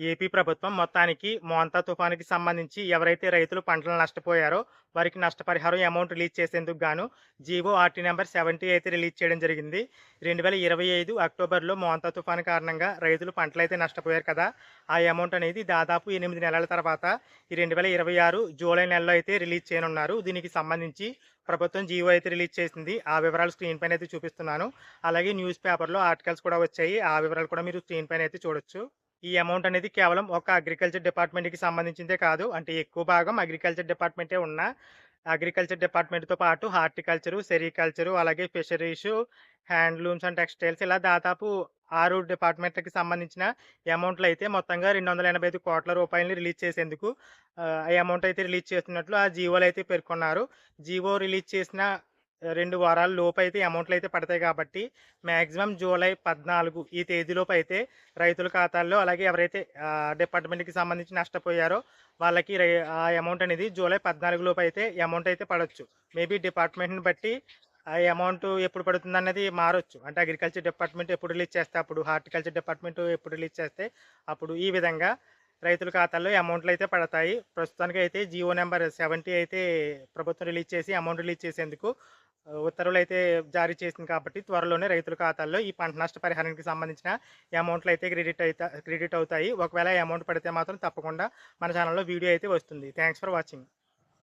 AP ప్రభుత్వం మొత్తానికి మోంతా తుఫానుకి సంబంధించి ఎవరైతే రైతులు పంటలు నష్టపోయారో వారికి నష్టపరిహారం అమౌంట్ రిలీజ్ చేసేందుకు గాను జీవో ఆర్టీ నంబర్ 70 అయితే రిలీజ్ చేయడం జరిగింది. 2025 అక్టోబర్‌లో మోంతా తుఫాను కారణంగా రైతులు పంటలైతే నష్టపోయారు కదా! ఆ అమౌంట్ అనేది దాదాపు 8 నెలల తర్వాత ఈ 2026 జూలై నెలలో అయితే రిలీజ్ చేయనున్నారు. దీనికి సంబంధించి ప్రభుత్వం జీవో అయితే రిలీజ్ చేసింది. ఆ వివరాలు స్క్రీన్ పైన అయితే చూపిస్తున్నాను. అలాగే న్యూస్ పేపర్‌లో ఆర్టికల్స్ కూడా వచ్చాయి. ఆ వివరాలు కూడా మీరు స్క్రీన్ పైన అయితే చూడొచ్చు. ఈ అమౌంట్ అనేది కేవలం ఒక అగ్రికల్చర్ డిపార్ట్మెంట్‌కి సంబంధించిందే కాదు. అంటే ఎక్కువ భాగం అగ్రికల్చర్ డిపార్ట్మెంటే ఉన్న అగ్రికల్చర్ డిపార్ట్మెంట్‌తో పాటు హార్టికల్చరు, సెరికల్చరు, అలాగే ఫిషరీసు, హ్యాండ్లూమ్స్ అండ్ టెక్స్‌టైల్స్ ఇలా దాదాపు 6 డిపార్ట్మెంట్‌లకి సంబంధించిన అమౌంట్‌లయితే మొత్తంగా రూ. 285,00,00,000 రిలీజ్ చేసేందుకు ఆ అమౌంట్ అయితే రిలీజ్ చేస్తున్నట్లు ఆ జీవోలో అయితే పేర్కొన్నారు. జీవో రిలీజ్ చేసిన 2 వారాల లోపైతే అమౌంట్‌లయితే పడతాయి కాబట్టి మాక్సిమం జూలై 14 ఈ తేదీలోపైతే రైతుల ఖాతాల్లో అలాగే ఎవరైతే డిపార్ట్మెంట్‌కి సంబంధించి నష్టపోయారో వాళ్ళకి ఆ అమౌంట్ అనేది జూలై 14 లోపైతే అమౌంట్ అయితే పడొచ్చు. మేబీ డిపార్ట్మెంట్‌ని బట్టి ఆ అమౌంట్ ఎప్పుడు పడుతుందన్నది మారొచ్చు. అంటే అగ్రికల్చర్ డిపార్ట్మెంట్ ఎప్పుడు రిలీజ్ చేస్తే అప్పుడు, హార్టికల్చర్ డిపార్ట్మెంట్ ఎప్పుడు రిలీజ్ చేస్తే అప్పుడు. ఈ విధంగా రైతుల ఖాతాల్లో అమౌంట్‌లయితే పడతాయి. ప్రస్తుతానికైతే జియో నంబర్ 70 అయితే ప్రభుత్వం రిలీజ్ చేసి అమౌంట్ రిలీజ్ చేసేందుకు ఉత్తర్వులైతే జారీ చేసింది కాబట్టి త్వరలోనే రైతుల ఖాతాల్లో ఈ పంట నష్ట పరిహారానికి సంబంధించిన అమౌంట్‌లయితే క్రెడిట్ అవుతాయి. ఒకవేళ ఈ అమౌంట్ పడితే మాత్రం తప్పకుండా మన ఛానల్‌లో వీడియో అయితే వస్తుంది. Thanks for watching.